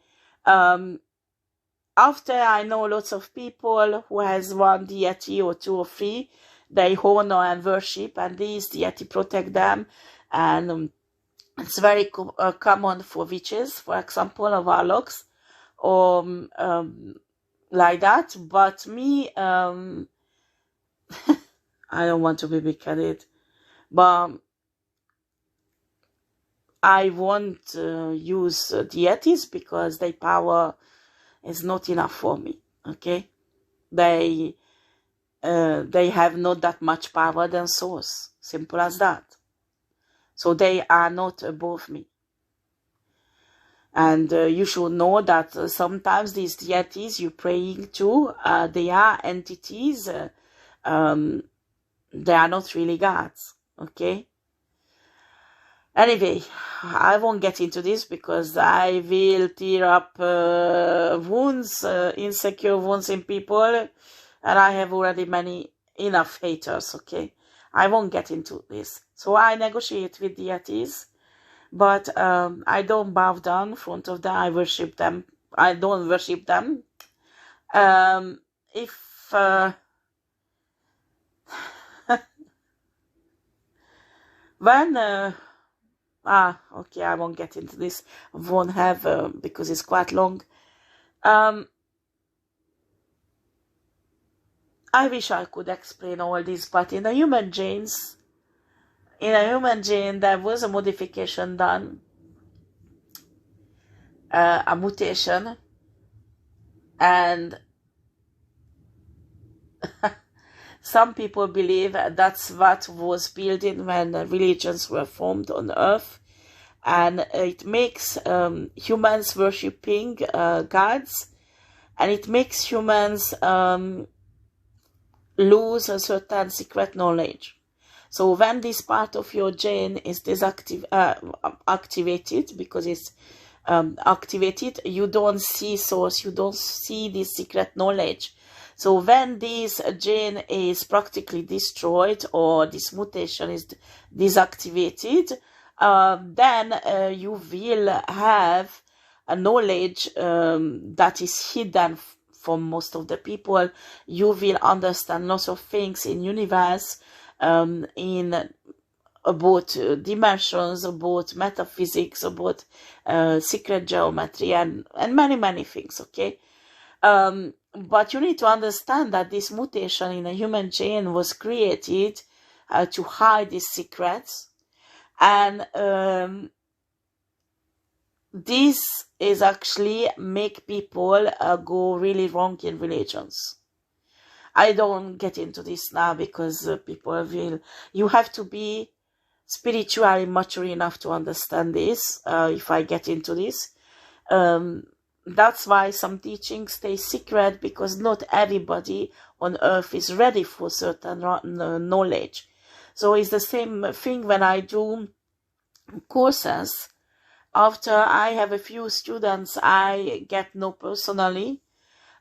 After I know lots of people who has one deity or two or three, they honor and worship, and these deity protect them, and it's very common for witches, for example, or warlocks, or like that. But me, I don't want to be beheaded, but I won't use deities because their power is not enough for me. Okay, they have not that much power than source. Simple as that. So they are not above me. And you should know that sometimes these deities you're praying to, they are entities. They are not really gods. Okay. Anyway, I won't get into this because I will tear up wounds, insecure wounds in people, and I have already enough haters, okay? I won't get into this. So I negotiate with deities, but I don't bow down in front of them. I worship them. I don't worship them. If when okay, I won't get into this. I won't have, because it's quite long. I wish I could explain all this, but in a human gene, there was a modification done, a mutation, and some people believe that's what was building when religions were formed on Earth, and it makes humans worshipping gods, and it makes humans lose a certain secret knowledge. So when this part of your gene is activated, because it's activated, you don't see source, you don't see this secret knowledge. So when this gene is practically destroyed, or this mutation is deactivated, then you will have a knowledge that is hidden from most of the people. You will understand lots of things in universe, in about dimensions, about metaphysics, about secret geometry, and many things, okay? But you need to understand that this mutation in a human gene was created to hide these secrets, and this is actually make people go really wrong in religions. I don't get into this now because people will... You have to be spiritually mature enough to understand this, if I get into this. That's why some teachings stay secret, because not everybody on earth is ready for certain knowledge. So it's the same thing when I do courses. After I have a few students I get know personally,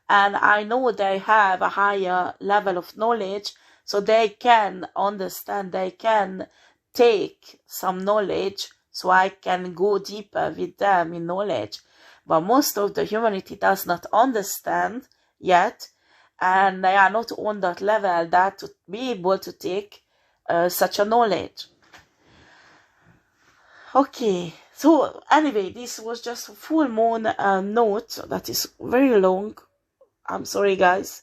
and I know they have a higher level of knowledge, so they can understand, they can take some knowledge, so I can go deeper with them in knowledge. But most of the humanity does not understand yet, and they are not on that level that to be able to take such a knowledge. Okay, so anyway, this was just a full moon note that is very long. I'm sorry guys,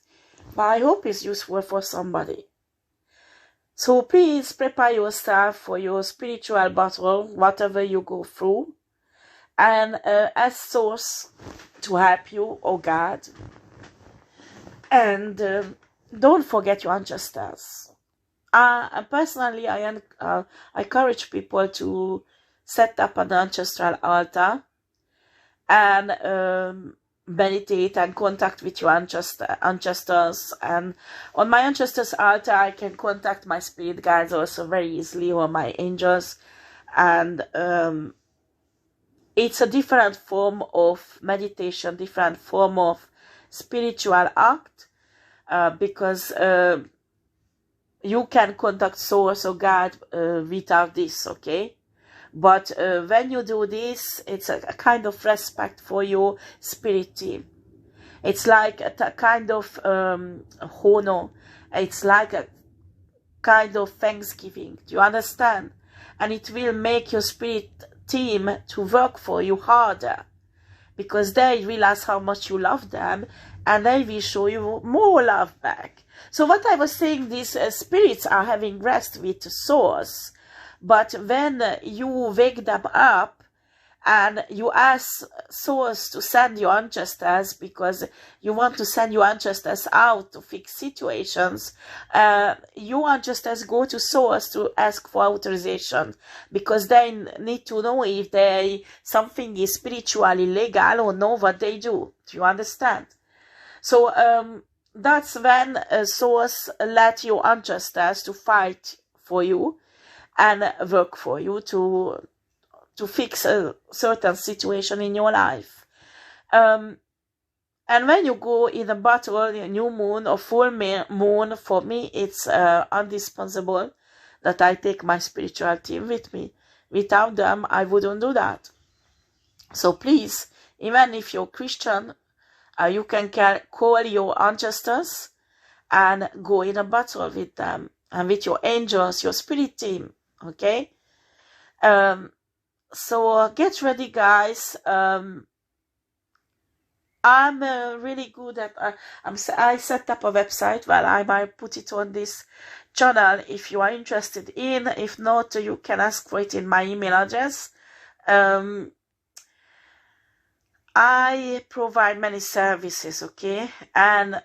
but I hope it's useful for somebody. So please prepare yourself for your spiritual battle, whatever you go through, and ask source to help you, or God. And don't forget your ancestors. Personally, I encourage people to set up an ancestral altar and meditate and contact with your ancestors. And on my ancestors altar I can contact my spirit guides also very easily, or my angels. And it's a different form of meditation, different form of spiritual act, because you can contact source or God without this, okay? But when you do this, it's a kind of respect for your spirit team. It's like a kind of honor. It's like a kind of thanksgiving. Do you understand? And it will make your spirit team to work for you harder, because they realize how much you love them, and they will show you more love back. So what I was saying, these spirits are having rest with source, but when you wake them up and you ask source to send your ancestors, because you want to send your ancestors out to fix situations, your ancestors go to source to ask for authorization, because they need to know if something is spiritually legal or know what they do. Do you understand? So that's when source let your ancestors to fight for you and work for you to fix a certain situation in your life. And when you go in a battle, a new moon or full moon, for me it's indispensable that I take my spiritual team with me. Without them, I wouldn't do that. So please, even if you're Christian, you can call your ancestors and go in a battle with them and with your angels, your spirit team, okay? So get ready, guys. I'm really good at, I set up a website. Well, I might put it on this channel if you are interested in. If not, you can ask for it in my email address. I provide many services, okay? And,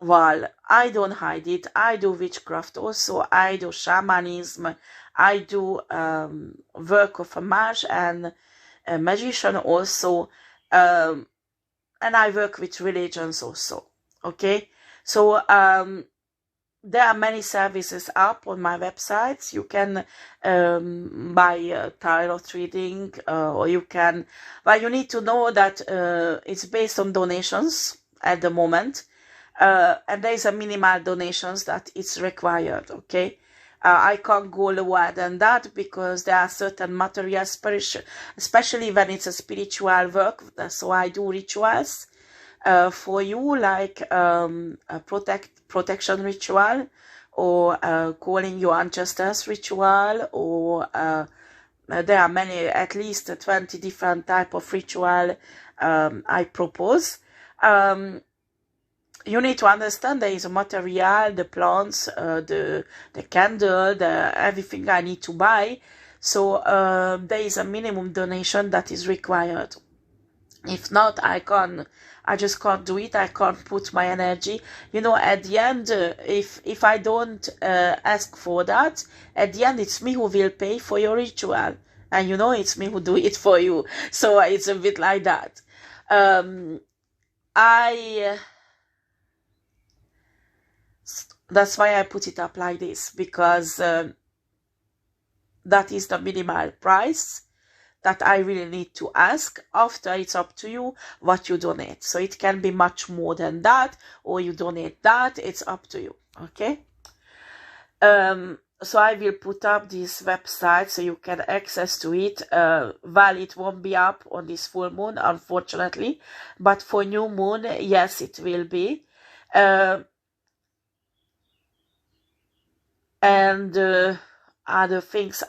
well, I don't hide it. I do witchcraft also. I do shamanism. I do work of a mage and a magician also. And I work with religions also, okay? So there are many services up on my websites. You can buy tarot reading, or you can, well, you need to know that it's based on donations at the moment, and there is a minimal donations that it's required, okay? I can't go lower than that, because there are certain materials, especially when it's a spiritual work. So I do rituals for you, like a protection ritual, or calling your ancestors ritual, or there are many, at least 20 different type of ritual I propose. You need to understand there is a material, the plants, the candle, everything I need to buy. So there is a minimum donation that is required. If not, I just can't do it. I can't put my energy. You know, at the end, if I don't ask for that, at the end it's me who will pay for your ritual. And you know, it's me who do it for you. So it's a bit like that. That's why I put it up like this, because that is the minimal price that I really need to ask. After, it's up to you what you donate. So it can be much more than that, or you donate that. It's up to you, okay? So I will put up this website so you can access to it. Well, it won't be up on this full moon, unfortunately, but for new moon, yes, it will be. And other things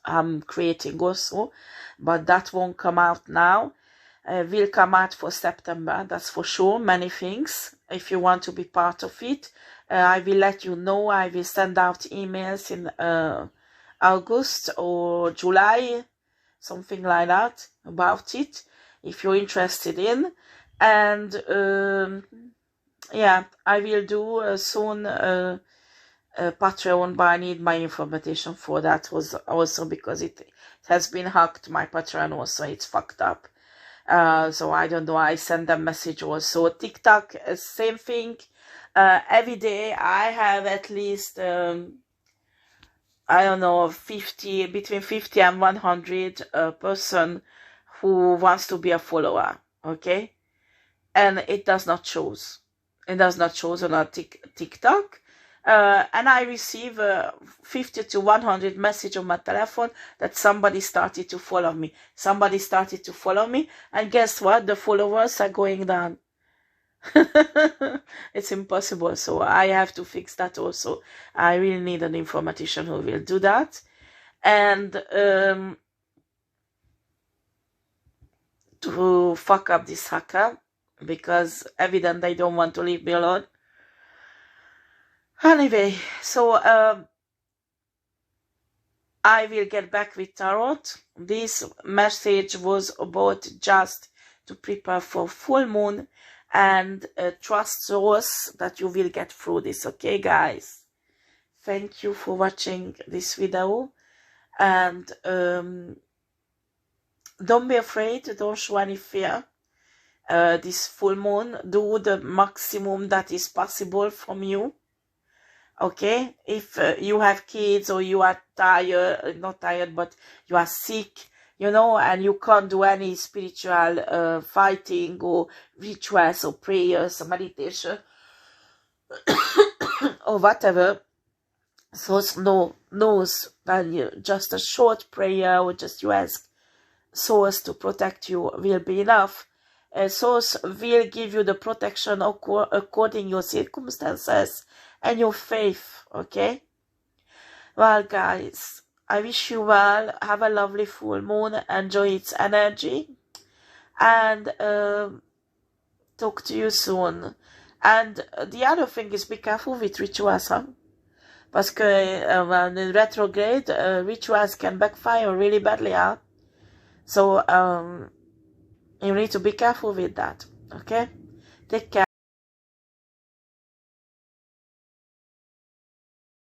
I'm creating also, but that won't come out now. Will come out for September, that's for sure. Many things. If you want to be part of it, I will let you know. I will send out emails in August or July, something like that, about it, if you're interested in. And yeah, I will do soon Patreon, but I need my information for that was also, because it has been hacked. My Patreon also, it's fucked up. So I don't know, I send them message also. TikTok, same thing. Every day I have at least I don't know, 50, between 50 and 100 person who wants to be a follower, okay? And it does not shows. It does not shows on our TikTok. And I receive 50 to 100 message on my telephone that somebody started to follow me. Somebody started to follow me. And guess what? The followers are going down. It's impossible. So I have to fix that also. I really need an informatician who will do that. And to fuck up this hacker, because evidently they don't want to leave me alone. Anyway, so I will get back with tarot. This message was about just to prepare for full moon and trust source that you will get through this, okay guys? Thank you for watching this video, and don't be afraid, don't show any fear. This full moon, do the maximum that is possible from you, okay? If you have kids or you are tired, not tired, but you are sick, you know, and you can't do any spiritual fighting or rituals or prayers or meditation or whatever, so knows that just a short prayer or just you ask source to protect you will be enough. Source will give you the protection according your circumstances and your faith, okay? Well, guys, I wish you well. Have a lovely full moon. Enjoy its energy. And talk to you soon. And the other thing is, be careful with rituals, huh? Parce que in retrograde, rituals can backfire really badly, huh? So, you need to be careful with that, okay? Take care.